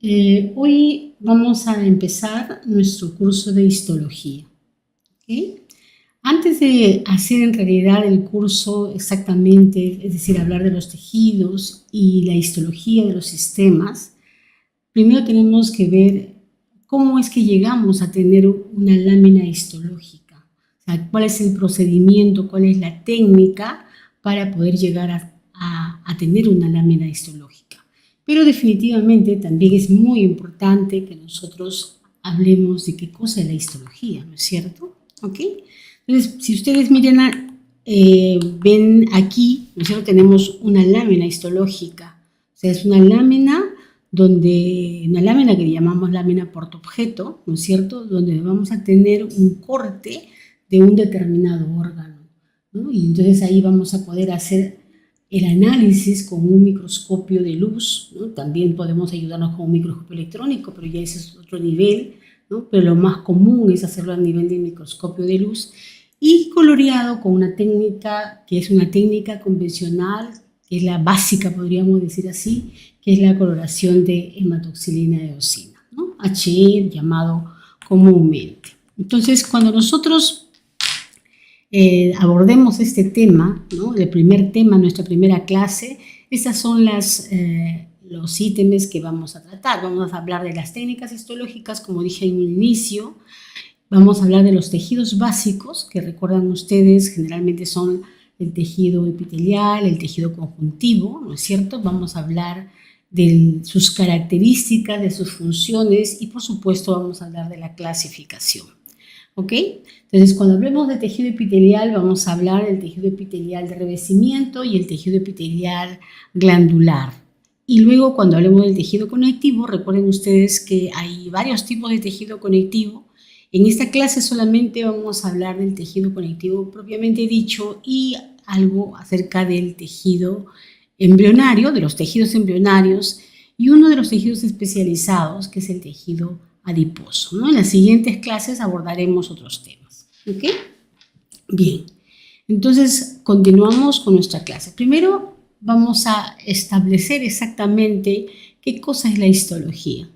Hoy vamos a empezar nuestro curso de histología. ¿Okay? Antes de hacer en realidad el curso exactamente, es decir, hablar de los tejidos y la histología de los sistemas, primero tenemos que ver cómo es que llegamos a tener una lámina histológica. O sea, cuál es el procedimiento, cuál es la técnica para poder llegar a tener una lámina histológica. Pero definitivamente también es muy importante que nosotros hablemos de qué cosa es la histología, ¿no es cierto? ¿Ok? Entonces, si ustedes ven aquí, ¿no es cierto? Tenemos una lámina histológica. O sea, es una lámina que llamamos lámina portaobjeto, ¿no es cierto? Donde vamos a tener un corte de un determinado órgano, ¿no? Y entonces ahí vamos a poder hacer el análisis con un microscopio de luz, ¿no? También podemos ayudarnos con un microscopio electrónico, pero ya ese es otro nivel, ¿no? Pero lo más común es hacerlo a nivel de microscopio de luz y coloreado con una técnica que es una técnica convencional, que es la básica, podríamos decir así, que es la coloración de hematoxilina de eosina, ¿no? HE llamado comúnmente. Entonces, cuando nosotros abordemos este tema, ¿no? El primer tema, nuestra primera clase, estas son los ítems que vamos a tratar. Vamos a hablar de las técnicas histológicas, como dije en un inicio. Vamos a hablar de los tejidos básicos, que recuerdan ustedes, generalmente son el tejido epitelial, el tejido conjuntivo, ¿no es cierto? Vamos a hablar de sus características, de sus funciones y, por supuesto, vamos a hablar de la clasificación. ¿Ok? Entonces, cuando hablemos de tejido epitelial, vamos a hablar del tejido epitelial de revestimiento y el tejido epitelial glandular. Y luego, cuando hablemos del tejido conectivo, recuerden ustedes que hay varios tipos de tejido conectivo. En esta clase solamente vamos a hablar del tejido conectivo propiamente dicho y algo acerca del tejido embrionario, de los tejidos embrionarios y uno de los tejidos especializados, que es el tejido adiposo, ¿no? En las siguientes clases abordaremos otros temas. ¿Ok? Bien, entonces continuamos con nuestra clase. Primero vamos a establecer exactamente qué cosa es la histología.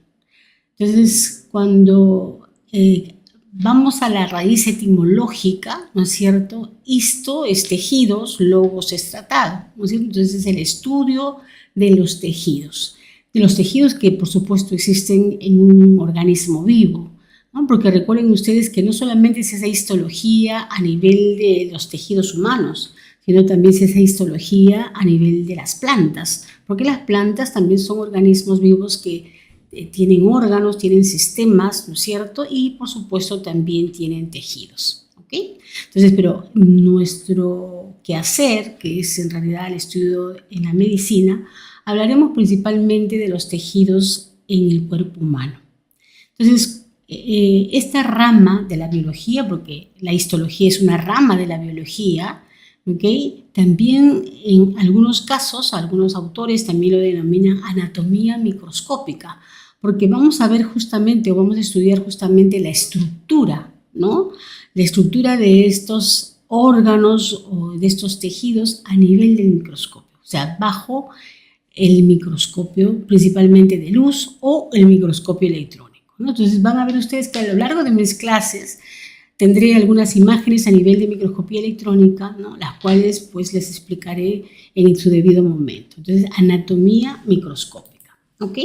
Entonces, cuando vamos a la raíz etimológica, ¿no es cierto? Histo es tejidos, logos es tratado, ¿no es cierto? Entonces es el estudio de los tejidos que por supuesto existen en un organismo vivo, ¿no? Porque recuerden ustedes que no solamente se hace histología a nivel de los tejidos humanos, sino también se hace histología a nivel de las plantas, porque las plantas también son organismos vivos que tienen órganos, tienen sistemas, ¿no es cierto? Y por supuesto también tienen tejidos, ¿ok? Entonces, pero nuestro quehacer, que es en realidad el estudio en la medicina, hablaremos principalmente de los tejidos en el cuerpo humano. Entonces, esta rama de la biología, porque la histología es una rama de la biología, ¿okay? También en algunos casos, algunos autores también lo denominan anatomía microscópica, porque vamos a ver justamente, o vamos a estudiar justamente la estructura, ¿no? La estructura de estos órganos o de estos tejidos a nivel del microscopio, o sea, bajo el microscopio principalmente de luz o el microscopio electrónico, ¿no? Entonces van a ver ustedes que a lo largo de mis clases tendré algunas imágenes a nivel de microscopía electrónica, ¿no? Las cuales pues les explicaré en su debido momento. Entonces, anatomía microscópica, ¿ok?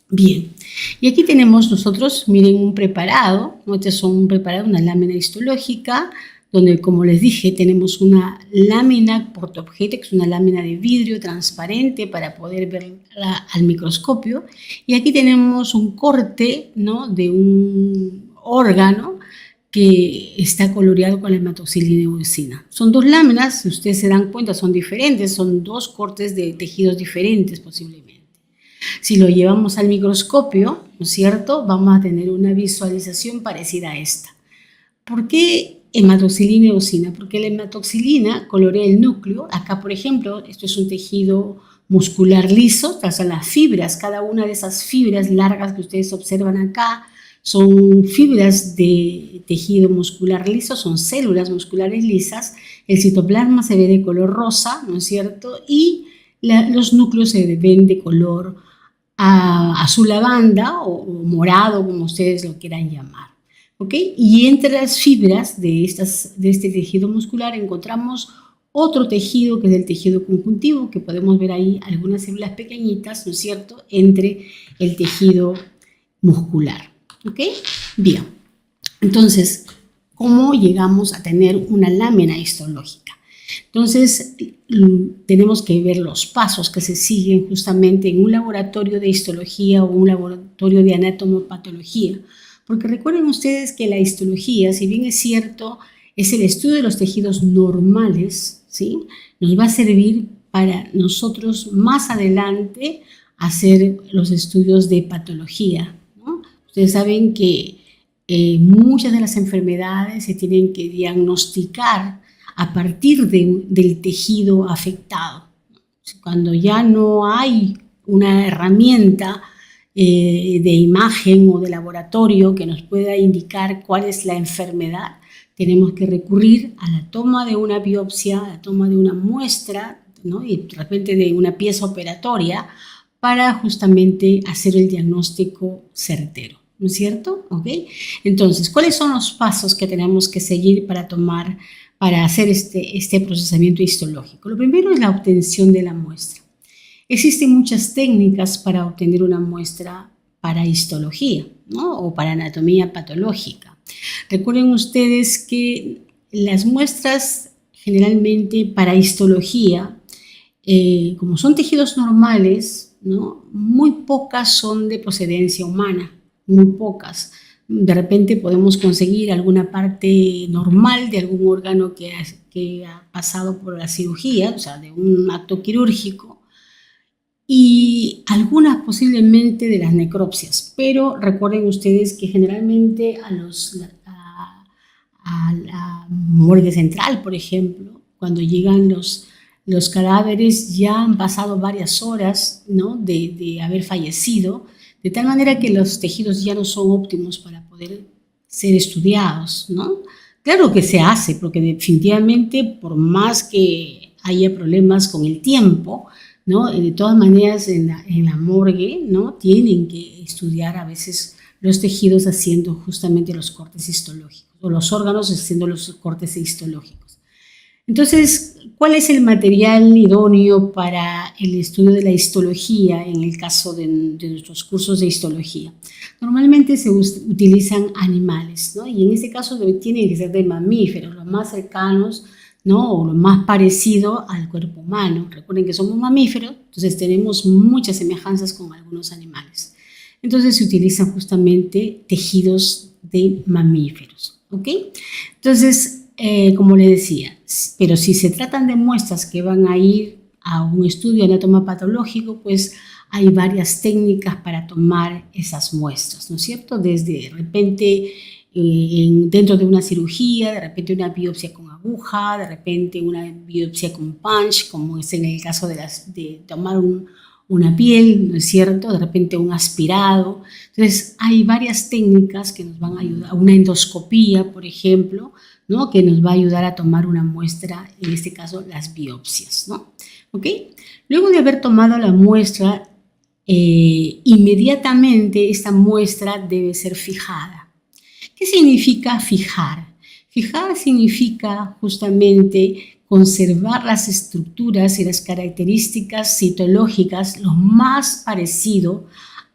Bien, y aquí tenemos nosotros, miren, un preparado, ¿no? Este es un preparado, una lámina histológica, donde, como les dije, tenemos una lámina portaobjeto, que es una lámina de vidrio transparente para poder verla al microscopio. Y aquí tenemos un corte, ¿no? De un órgano que está coloreado con la hematoxilina de eosina. Son dos láminas, si ustedes se dan cuenta, son diferentes, son dos cortes de tejidos diferentes posiblemente. Si lo llevamos al microscopio, ¿no es cierto?, vamos a tener una visualización parecida a esta. ¿Por qué hematoxilina y eosina? Porque la hematoxilina colorea el núcleo. Acá, por ejemplo, esto es un tejido muscular liso, estas son las fibras, cada una de esas fibras largas que ustedes observan acá son fibras de tejido muscular liso, son células musculares lisas. El citoplasma se ve de color rosa, ¿no es cierto? Y los núcleos se ven de color azul lavanda o morado, como ustedes lo quieran llamar. ¿Ok? Y entre las fibras de este tejido muscular encontramos otro tejido que es el tejido conjuntivo, que podemos ver ahí algunas células pequeñitas, ¿no es cierto?, entre el tejido muscular. ¿Ok? Bien. Entonces, ¿cómo llegamos a tener una lámina histológica? Entonces, tenemos que ver los pasos que se siguen justamente en un laboratorio de histología o un laboratorio de anatomopatología. Porque recuerden ustedes que la histología, si bien es cierto, es el estudio de los tejidos normales, ¿sí?, nos va a servir para nosotros más adelante hacer los estudios de patología, ¿no? Ustedes saben que muchas de las enfermedades se tienen que diagnosticar a partir del tejido afectado. Cuando ya no hay una herramienta de imagen o de laboratorio que nos pueda indicar cuál es la enfermedad, tenemos que recurrir a la toma de una biopsia, a la toma de una muestra, ¿no?, y de repente de una pieza operatoria para justamente hacer el diagnóstico certero, ¿no es cierto? ¿Ok? Entonces, ¿cuáles son los pasos que tenemos que seguir para hacer este procesamiento histológico? Lo primero es la obtención de la muestra. Existen muchas técnicas para obtener una muestra para histología, ¿no?, o para anatomía patológica. Recuerden ustedes que las muestras generalmente para histología, como son tejidos normales, ¿no?, muy pocas son de procedencia humana, muy pocas. De repente podemos conseguir alguna parte normal de algún órgano que ha pasado por la cirugía, o sea, de un acto quirúrgico, y algunas posiblemente de las necropsias, pero recuerden ustedes que generalmente a la morgue central, por ejemplo, cuando llegan los cadáveres ya han pasado varias horas, ¿no?, de haber fallecido, de tal manera que los tejidos ya no son óptimos para poder ser estudiados, ¿no? Claro que se hace, porque definitivamente por más que haya problemas con el tiempo, ¿no?, de todas maneras en la morgue, ¿no?, tienen que estudiar a veces los tejidos haciendo justamente los cortes histológicos, o los órganos haciendo los cortes histológicos. Entonces, ¿cuál es el material idóneo para el estudio de la histología en el caso de nuestros cursos de histología? Normalmente se utilizan animales, ¿no?, y en este caso tienen que ser de mamíferos, los más cercanos, ¿no?, o lo más parecido al cuerpo humano. Recuerden que somos mamíferos, entonces tenemos muchas semejanzas con algunos animales. Entonces se utilizan justamente tejidos de mamíferos, ¿ok? Entonces, como le decía, pero si se tratan de muestras que van a ir a un estudio anatomopatológico, pues hay varias técnicas para tomar esas muestras, ¿no es cierto? Desde de repente dentro de una cirugía, de repente una biopsia con aguja, de repente una biopsia con punch, como es en el caso de tomar una piel, ¿no es cierto?, de repente un aspirado. Entonces hay varias técnicas que nos van a ayudar, una endoscopía, por ejemplo, ¿no?, que nos va a ayudar a tomar una muestra, en este caso las biopsias, ¿no? ¿Ok? Luego de haber tomado la muestra, inmediatamente esta muestra debe ser fijada. ¿Qué significa fijar? Fijar significa justamente conservar las estructuras y las características citológicas lo más parecido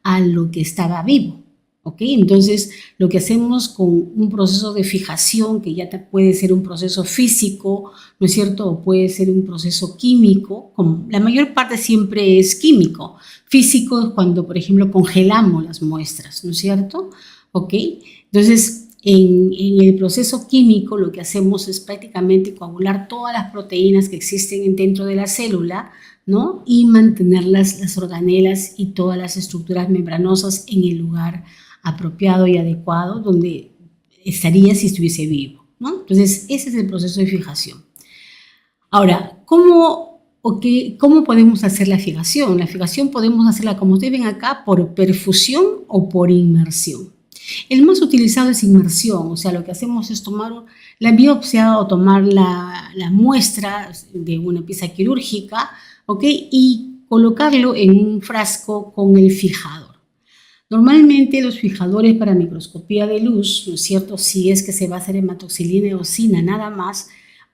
a lo que estaba vivo. ¿Ok? Entonces, lo que hacemos con un proceso de fijación, que ya puede ser un proceso físico, ¿no es cierto?, o puede ser un proceso químico, la mayor parte siempre es químico. Físico es cuando, por ejemplo, congelamos las muestras, ¿no es cierto? ¿Ok? Entonces, en el proceso químico lo que hacemos es prácticamente coagular todas las proteínas que existen dentro de la célula, ¿no?, y mantener las organelas y todas las estructuras membranosas en el lugar apropiado y adecuado donde estaría si estuviese vivo, ¿no? Entonces, ese es el proceso de fijación. Ahora, ¿cómo podemos hacer la fijación? La fijación podemos hacerla, como ustedes ven acá, por perfusión o por inmersión. El más utilizado es inmersión, o sea, lo que hacemos es tomar la biopsia o tomar la muestra de una pieza quirúrgica, ¿ok?, y colocarlo en un frasco con el fijador. Normalmente los fijadores para microscopía de luz, ¿no es cierto? Si es que se va a hacer hematoxilina y eosina nada más,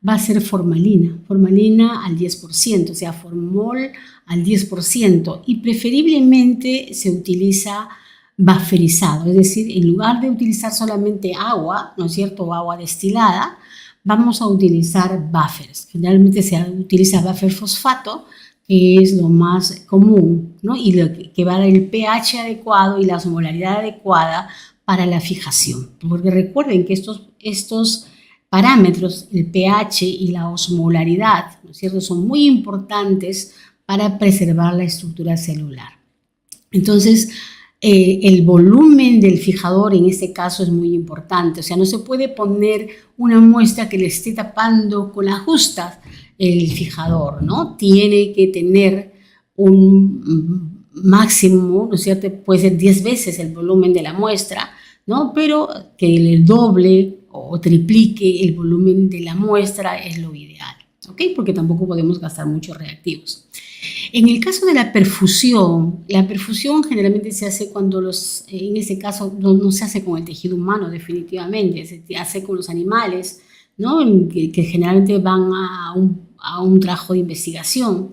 va a ser formalina al 10%, o sea, formol al 10%, y preferiblemente se utiliza bufferizado, es decir, en lugar de utilizar solamente agua, ¿no es cierto?, o agua destilada, vamos a utilizar buffers. Generalmente se utiliza buffer fosfato, que es lo más común, ¿no? Y lo que va a dar el pH adecuado y la osmolaridad adecuada para la fijación. Porque recuerden que estos parámetros, el pH y la osmolaridad, ¿no es cierto?, son muy importantes para preservar la estructura celular. Entonces, el volumen del fijador en este caso es muy importante. O sea, no se puede poner una muestra que le esté tapando con la justa el fijador, ¿no? Tiene que tener un máximo, ¿no es cierto? Puede ser 10 veces el volumen de la muestra, ¿no? Pero que le doble o triplique el volumen de la muestra es lo ideal, ¿ok? Porque tampoco podemos gastar muchos reactivos. En el caso de la perfusión generalmente se hace cuando en este caso no se hace con el tejido humano definitivamente, se hace con los animales, ¿no? Que generalmente van a un trabajo de investigación,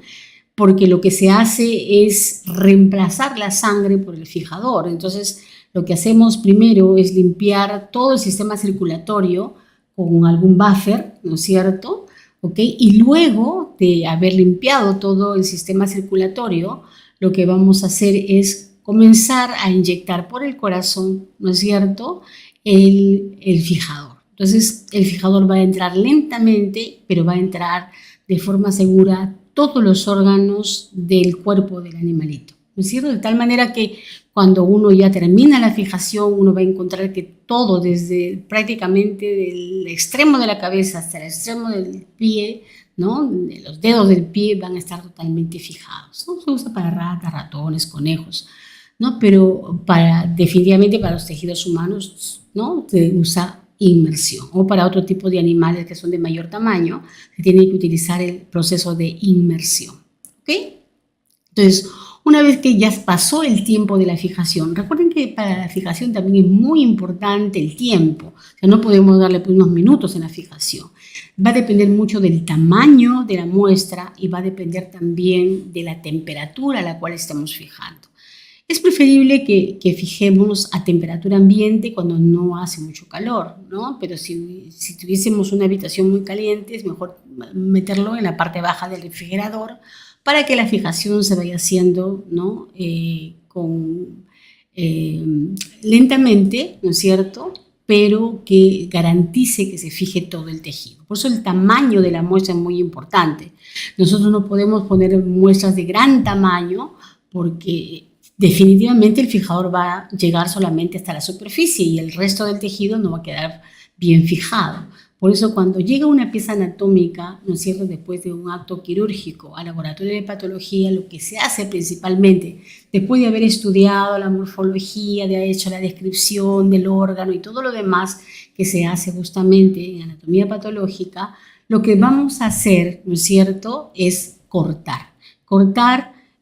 porque lo que se hace es reemplazar la sangre por el fijador. Entonces, lo que hacemos primero es limpiar todo el sistema circulatorio con algún buffer, ¿no es cierto?, ¿okay? Y luego de haber limpiado todo el sistema circulatorio, lo que vamos a hacer es comenzar a inyectar por el corazón, ¿no es cierto?, el fijador. Entonces, el fijador va a entrar lentamente, pero va a entrar de forma segura a todos los órganos del cuerpo del animalito, ¿no es cierto? De tal manera que cuando uno ya termina la fijación, uno va a encontrar que todo, desde prácticamente del extremo de la cabeza hasta el extremo del pie, ¿no?, de los dedos del pie van a estar totalmente fijados, ¿no? Se usa para ratas, ratones, conejos, ¿no? Pero definitivamente para los tejidos humanos, ¿no?, se usa inmersión, o para otro tipo de animales que son de mayor tamaño, se tiene que utilizar el proceso de inmersión, ¿ok? Entonces, una vez que ya pasó el tiempo de la fijación, recuerden que para la fijación también es muy importante el tiempo, o sea, no podemos darle pues unos minutos en la fijación. Va a depender mucho del tamaño de la muestra y va a depender también de la temperatura a la cual estemos fijando. Es preferible que fijemos a temperatura ambiente cuando no hace mucho calor, ¿no? Pero si tuviésemos una habitación muy caliente, es mejor meterlo en la parte baja del refrigerador para que la fijación se vaya haciendo, ¿no?, lentamente, ¿no es cierto?, pero que garantice que se fije todo el tejido. Por eso el tamaño de la muestra es muy importante. Nosotros no podemos poner muestras de gran tamaño porque definitivamente el fijador va a llegar solamente hasta la superficie y el resto del tejido no va a quedar bien fijado. Por eso cuando llega una pieza anatómica, ¿no es cierto?, después de un acto quirúrgico al laboratorio de patología, lo que se hace principalmente, después de haber estudiado la morfología, de haber hecho la descripción del órgano y todo lo demás que se hace justamente en anatomía patológica, lo que vamos a hacer, ¿no es cierto?, es cortar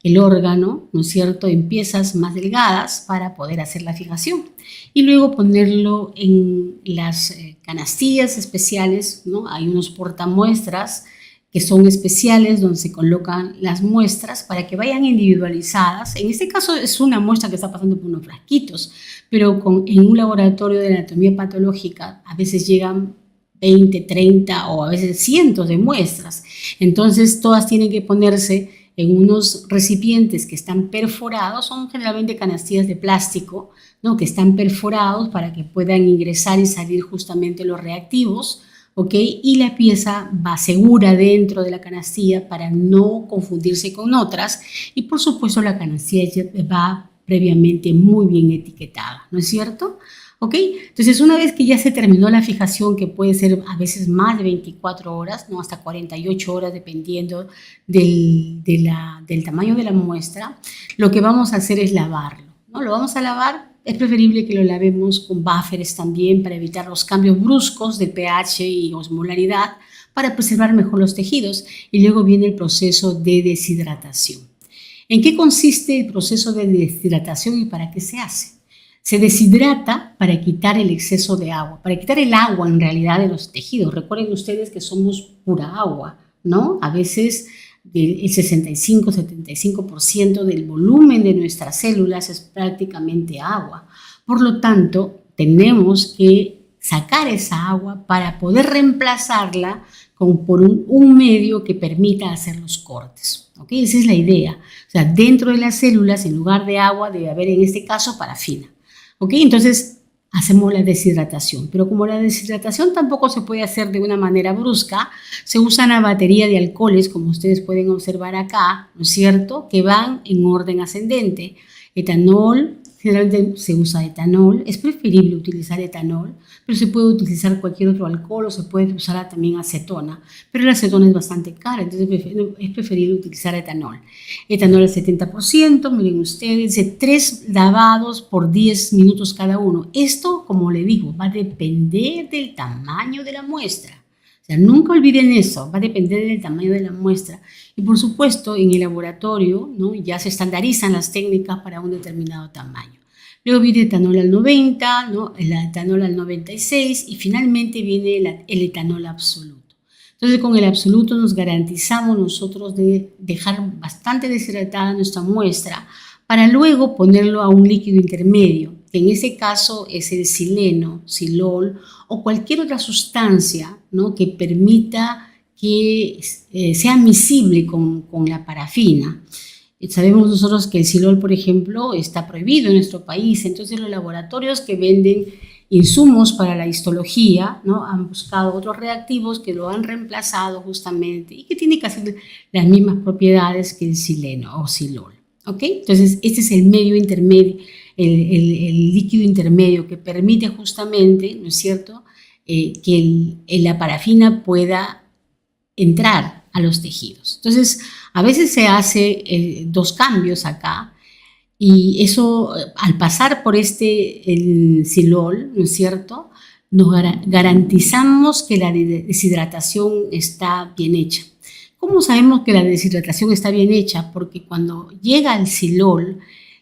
el órgano, ¿no es cierto?, en piezas más delgadas para poder hacer la fijación y luego ponerlo en las canastillas especiales, ¿no? Hay unos portamuestras que son especiales donde se colocan las muestras para que vayan individualizadas. En este caso es una muestra que está pasando por unos frasquitos, pero en un laboratorio de anatomía patológica a veces llegan 20, 30 o a veces cientos de muestras. Entonces todas tienen que ponerse en unos recipientes que están perforados, son generalmente canastillas de plástico, ¿no?, que están perforados para que puedan ingresar y salir justamente los reactivos, ¿ok? Y la pieza va segura dentro de la canastilla para no confundirse con otras y por supuesto la canastilla va previamente muy bien etiquetada, ¿no es cierto? ¿Ok? Entonces, una vez que ya se terminó la fijación, que puede ser a veces más de 24 horas, ¿no?, hasta 48 horas, dependiendo del tamaño de la muestra, lo que vamos a hacer es lavarlo, ¿no? Lo vamos a lavar, es preferible que lo lavemos con buffers también para evitar los cambios bruscos de pH y osmolaridad, para preservar mejor los tejidos, y luego viene el proceso de deshidratación. ¿En qué consiste el proceso de deshidratación y para qué se hace? Se deshidrata para quitar el exceso de agua, para quitar el agua en realidad de los tejidos. Recuerden ustedes que somos pura agua, ¿no? A veces el 65-75% del volumen de nuestras células es prácticamente agua. Por lo tanto, tenemos que sacar esa agua para poder reemplazarla por un medio que permita hacer los cortes. ¿Okay? Esa es la idea. O sea, dentro de las células, en lugar de agua, debe haber en este caso parafina. ¿Okay? Entonces, hacemos la deshidratación. Pero como la deshidratación tampoco se puede hacer de una manera brusca, se usa una batería de alcoholes, como ustedes pueden observar acá, ¿no es cierto?, que van en orden ascendente. Etanol, generalmente se usa etanol, es preferible utilizar etanol, pero se puede utilizar cualquier otro alcohol o se puede usar también acetona, pero la acetona es bastante cara, entonces es preferible utilizar etanol. Etanol al 70%, miren ustedes, de 3 lavados por 10 minutos cada uno. Esto, como le digo, va a depender del tamaño de la muestra. O sea, nunca olviden eso, va a depender del tamaño de la muestra. Y por supuesto, en el laboratorio, ¿no?, ya se estandarizan las técnicas para un determinado tamaño. Luego viene el etanol al 90, ¿no?, el etanol al 96 y finalmente viene el etanol absoluto. Entonces, con el absoluto nos garantizamos nosotros de dejar bastante deshidratada nuestra muestra para luego ponerlo a un líquido intermedio, que en ese caso es el sileno, silol o cualquier otra sustancia, ¿no?, que permita que sea miscible con la parafina. Sabemos nosotros que el silol, por ejemplo, está prohibido en nuestro país, entonces los laboratorios que venden insumos para la histología, ¿no?, han buscado otros reactivos que lo han reemplazado justamente y que tienen casi las mismas propiedades que el sileno o silol. ¿Okay? Entonces, este es el medio intermedio, el líquido intermedio que permite justamente, ¿no es cierto?, que la parafina pueda entrar a los tejidos. Entonces, a veces se hace 2 cambios acá y eso, al pasar por el silol, ¿no es cierto?, nos garantizamos que la deshidratación está bien hecha. ¿Cómo sabemos que la deshidratación está bien hecha? Porque cuando llega al silol,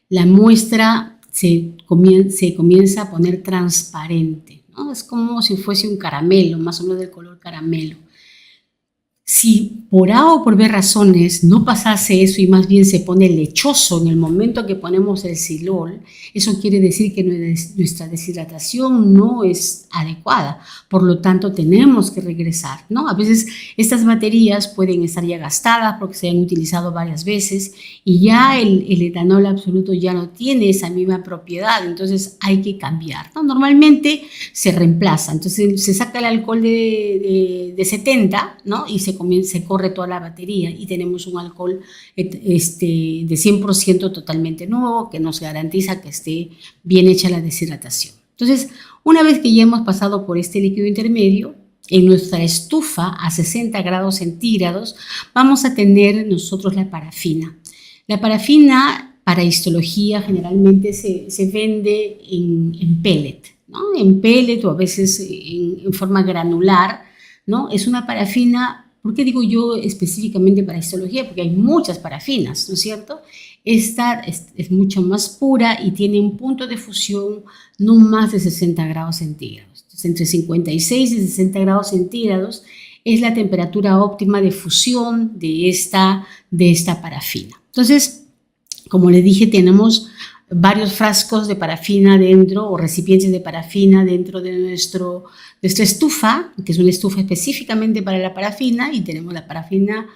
la muestra se comienza a poner transparente, ¿no? Es como si fuese un caramelo, más o menos del color caramelo. Si por A o por B razones no pasase eso y más bien se pone lechoso en el momento que ponemos el silol, eso quiere decir que nuestra deshidratación no es adecuada. Por lo tanto, tenemos que regresar, ¿no? A veces estas baterías pueden estar ya gastadas porque se han utilizado varias veces y ya el etanol absoluto ya no tiene esa misma propiedad, entonces hay que cambiar, ¿no? Normalmente se reemplaza, entonces se saca el alcohol de 70, ¿no?, y se corre toda la batería y tenemos un alcohol de 100% totalmente nuevo que nos garantiza que esté bien hecha la deshidratación. Entonces, una vez que ya hemos pasado por este líquido intermedio, en nuestra estufa a 60 grados centígrados vamos a tener nosotros la parafina. La parafina para histología generalmente se vende en pellet, ¿no?, en pellet o a veces en forma granular, ¿no? Es una parafina. ¿Por qué digo yo específicamente para histología? Porque hay muchas parafinas, ¿no es cierto? Esta es mucho más pura y tiene un punto de fusión no más de 60 grados centígrados. Entonces, entre 56 y 60 grados centígrados es la temperatura óptima de fusión de esta parafina. Entonces, como les dije, tenemos varios frascos de parafina dentro o recipientes de parafina dentro de nuestra estufa, que es una estufa específicamente para la parafina, y tenemos la parafina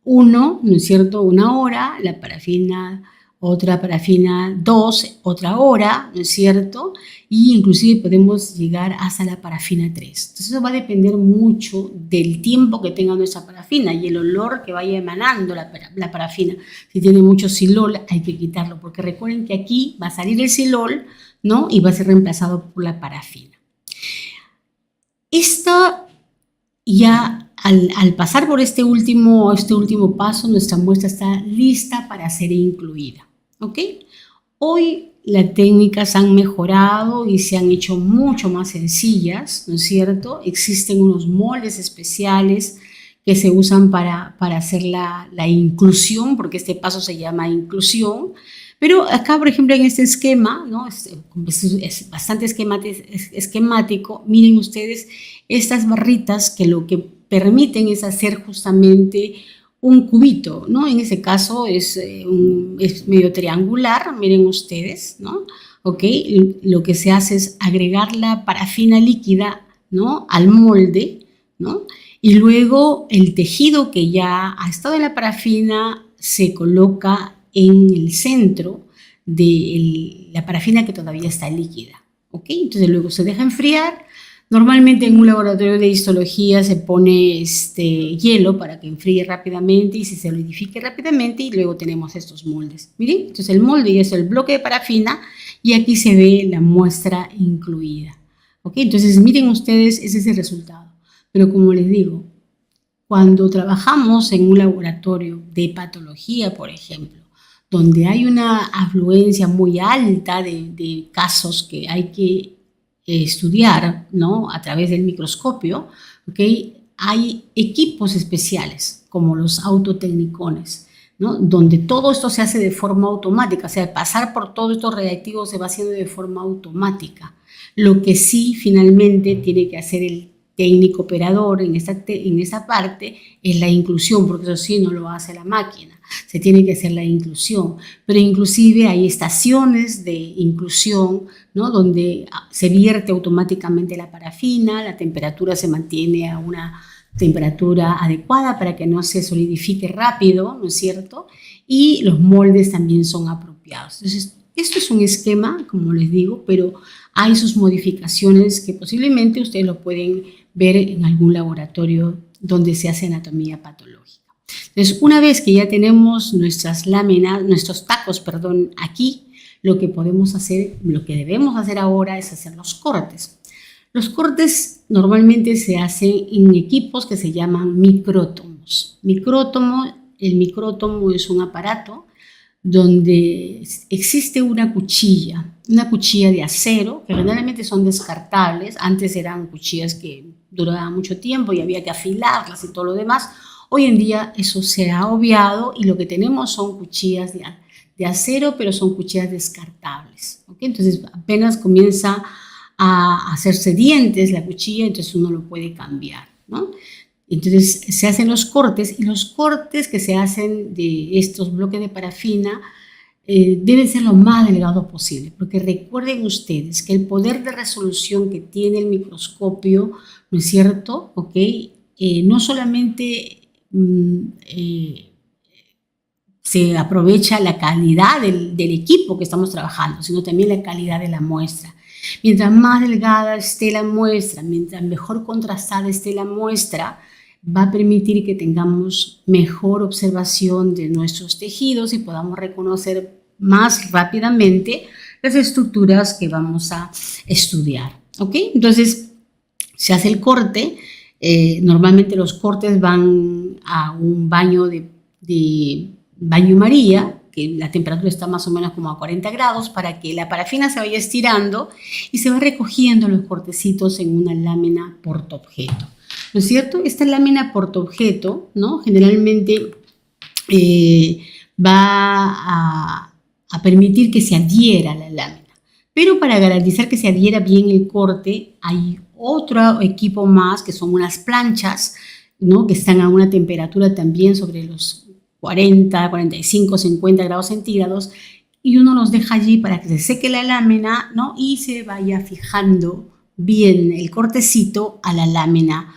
1, ¿no es cierto?, 1 hora, la parafina, otra parafina 2, otra hora, ¿no es cierto?, y inclusive podemos llegar hasta la parafina 3. Entonces eso va a depender mucho del tiempo que tenga nuestra parafina y el olor que vaya emanando la parafina. Si tiene mucho silol hay que quitarlo, porque recuerden que aquí va a salir el silol, ¿no?, y va a ser reemplazado por la parafina. Esto ya al pasar por este último paso, nuestra muestra está lista para ser incluida. ¿Ok? Hoy las técnicas han mejorado y se han hecho mucho más sencillas, ¿no es cierto? Existen unos moldes especiales que se usan para hacer la inclusión, porque este paso se llama inclusión. Pero acá, por ejemplo, en este esquema, ¿no? Es bastante esquemático. Miren ustedes estas barritas que lo que permiten es hacer justamente un cubito, ¿no? En ese caso es medio triangular, miren ustedes, ¿no? ¿Ok? Lo que se hace es agregar la parafina líquida, ¿no? Al molde, ¿no? Y luego el tejido que ya ha estado en la parafina se coloca en el centro de la parafina que todavía está líquida, ¿ok? Entonces luego se deja enfriar. Normalmente en un laboratorio de histología se pone hielo para que enfríe rápidamente y se solidifique rápidamente, y luego tenemos estos moldes. Miren, entonces el molde y es el bloque de parafina, y aquí se ve la muestra incluida. ¿Ok? Entonces miren ustedes, ese es el resultado. Pero como les digo, cuando trabajamos en un laboratorio de patología, por ejemplo, donde hay una afluencia muy alta de casos que hay que estudiar, ¿no? A través del microscopio, ¿ok? Hay equipos especiales como los autotecnicones, ¿no? Donde todo esto se hace de forma automática, o sea, pasar por todos estos reactivos se va haciendo de forma automática. Lo que sí finalmente tiene que hacer el técnico operador en esta parte es la inclusión, porque eso sí no lo hace la máquina. Se tiene que hacer la inclusión, pero inclusive hay estaciones de inclusión, ¿no? Donde se vierte automáticamente la parafina, la temperatura se mantiene a una temperatura adecuada para que no se solidifique rápido, ¿no es cierto? Y los moldes también son apropiados. Entonces, esto es un esquema, como les digo, pero hay sus modificaciones que posiblemente ustedes lo pueden ver en algún laboratorio donde se hace anatomía patológica. Entonces, una vez que ya tenemos nuestras láminas, nuestros tacos, perdón, aquí, lo que podemos hacer, lo que debemos hacer ahora es hacer los cortes. Los cortes normalmente se hacen en equipos que se llaman micrótomos. El micrótomo es un aparato donde existe una cuchilla de acero, que generalmente son descartables. Antes eran cuchillas que duraban mucho tiempo y había que afilarlas y todo lo demás. Hoy en día eso se ha obviado y lo que tenemos son cuchillas de acero, pero son cuchillas descartables, ¿ok? Entonces apenas comienza a hacerse dientes la cuchilla, entonces uno lo puede cambiar, ¿no? Entonces se hacen los cortes, y los cortes que se hacen de estos bloques de parafina deben ser lo más delgados posible, porque recuerden ustedes que el poder de resolución que tiene el microscopio, ¿no es cierto? ¿Ok? No solamente se aprovecha la calidad del equipo que estamos trabajando, sino también la calidad de la muestra. Mientras más delgada esté la muestra, mientras mejor contrastada esté la muestra, va a permitir que tengamos mejor observación de nuestros tejidos y podamos reconocer más rápidamente las estructuras que vamos a estudiar. ¿Ok? Entonces, se hace el corte. Normalmente los cortes van a un baño de baño María, que la temperatura está más o menos como a 40 grados, para que la parafina se vaya estirando y se va recogiendo los cortecitos en una lámina portaobjeto. ¿No es cierto? Esta lámina portaobjeto, ¿no? Generalmente va a permitir que se adhiera a la lámina. Pero para garantizar que se adhiera bien el corte, hay otro equipo más, que son unas planchas, ¿no? Que están a una temperatura también sobre los 40, 45, 50 grados centígrados, y uno los deja allí para que se seque la lámina, ¿no? Y se vaya fijando bien el cortecito a la lámina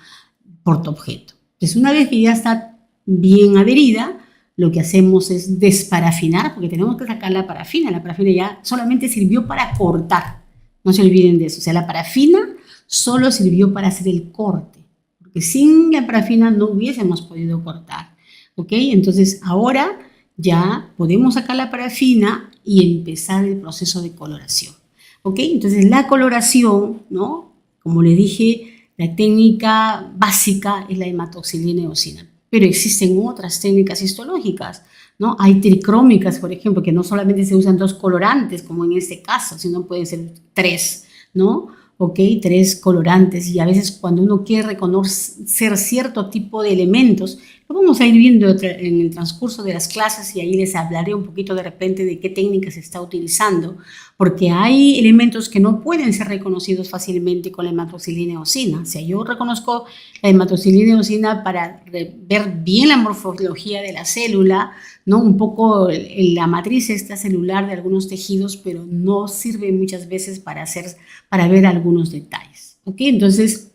portaobjeto. Entonces, una vez que ya está bien adherida, lo que hacemos es desparafinar, porque tenemos que sacar la parafina. La parafina ya solamente sirvió para cortar, no se olviden de eso. O sea, la parafina solo sirvió para hacer el corte, porque sin la parafina no hubiésemos podido cortar. ¿Ok? Entonces, ahora ya podemos sacar la parafina y empezar el proceso de coloración. ¿Ok? Entonces, la coloración, ¿no? Como le dije, la técnica básica es la hematoxilina eosina, pero existen otras técnicas histológicas, ¿no? Hay tricrómicas, por ejemplo, que no solamente se usan 2 colorantes, como en este caso, sino pueden ser 3, ¿no? ¿ok? 3 colorantes, y a veces cuando uno quiere reconocer cierto tipo de elementos, lo vamos a ir viendo en el transcurso de las clases, y ahí les hablaré un poquito de repente de qué técnica se está utilizando, porque hay elementos que no pueden ser reconocidos fácilmente con la hematoxilina eosina. O sea, yo reconozco la hematoxilina eosina para ver bien la morfología de la célula, ¿no? Un poco la matriz esta celular de algunos tejidos, pero no sirve muchas veces para ver algunos detalles, ¿ok? Entonces,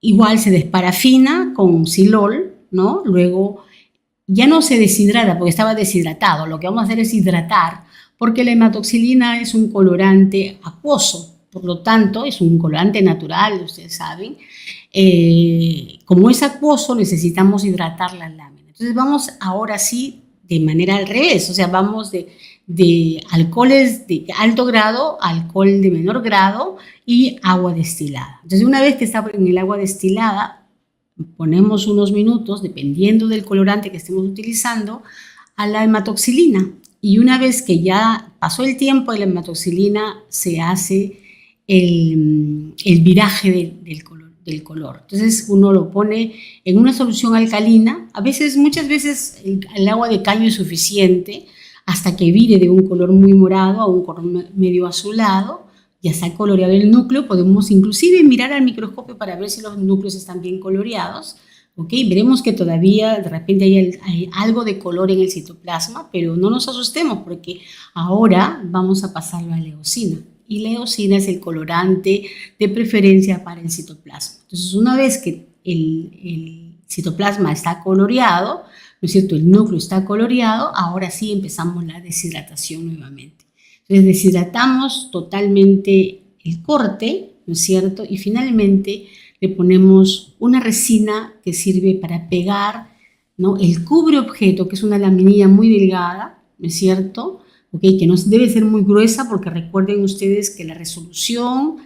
igual se desparafina con silol, ¿no? Luego ya no se deshidrata porque estaba deshidratado. Lo que vamos a hacer es hidratar, porque la hematoxilina es un colorante acuoso, por lo tanto es un colorante natural, ustedes saben. Como es acuoso, necesitamos hidratar la lámina. Entonces vamos ahora sí de manera al revés, o sea, vamos de alcoholes de alto grado, alcohol de menor grado y agua destilada. Entonces, una vez que está en el agua destilada, ponemos unos minutos, dependiendo del colorante que estemos utilizando, a la hematoxilina. Y una vez que ya pasó el tiempo de la hematoxilina, se hace el viraje del color. Entonces uno lo pone en una solución alcalina. Muchas veces el agua de caño es suficiente hasta que vire de un color muy morado a un color medio azulado. Ya está coloreado el núcleo. Podemos inclusive mirar al microscopio para ver si los núcleos están bien coloreados. ¿Okay? Veremos que todavía de repente hay algo de color en el citoplasma, pero no nos asustemos porque ahora vamos a pasarlo a la eosina. Y la eosina es el colorante de preferencia para el citoplasma. Entonces, una vez que el citoplasma está coloreado, ¿no es cierto? El núcleo está coloreado, ahora sí empezamos la deshidratación nuevamente. Entonces, deshidratamos totalmente el corte, ¿no es cierto? Y finalmente le ponemos una resina que sirve para pegar, ¿no? El cubre objeto, que es una laminilla muy delgada, ¿no es cierto? Okay, que no debe ser muy gruesa, porque recuerden ustedes que la resolución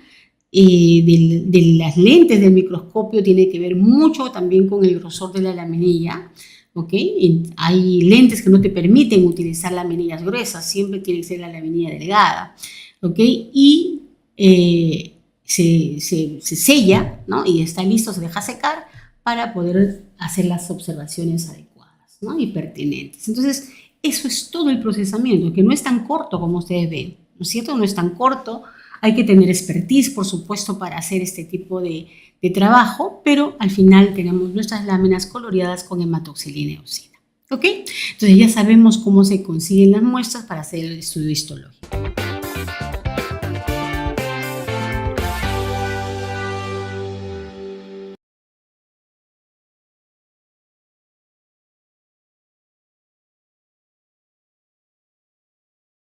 de las lentes del microscopio tiene que ver mucho también con el grosor de la laminilla. Okay. Hay lentes que no te permiten utilizar laminillas gruesas, siempre tiene que ser la laminilla delgada. Okay. Y se sella, ¿no? Y está listo, se deja secar para poder hacer las observaciones adecuadas, ¿no? Y pertinentes. Entonces, eso es todo el procesamiento, que no es tan corto como ustedes ven, ¿no es cierto? No es tan corto. Hay que tener expertise, por supuesto, para hacer este tipo de trabajo, pero al final tenemos nuestras láminas coloreadas con hematoxilina eosina. ¿Ok? Entonces ya sabemos cómo se consiguen las muestras para hacer el estudio histológico.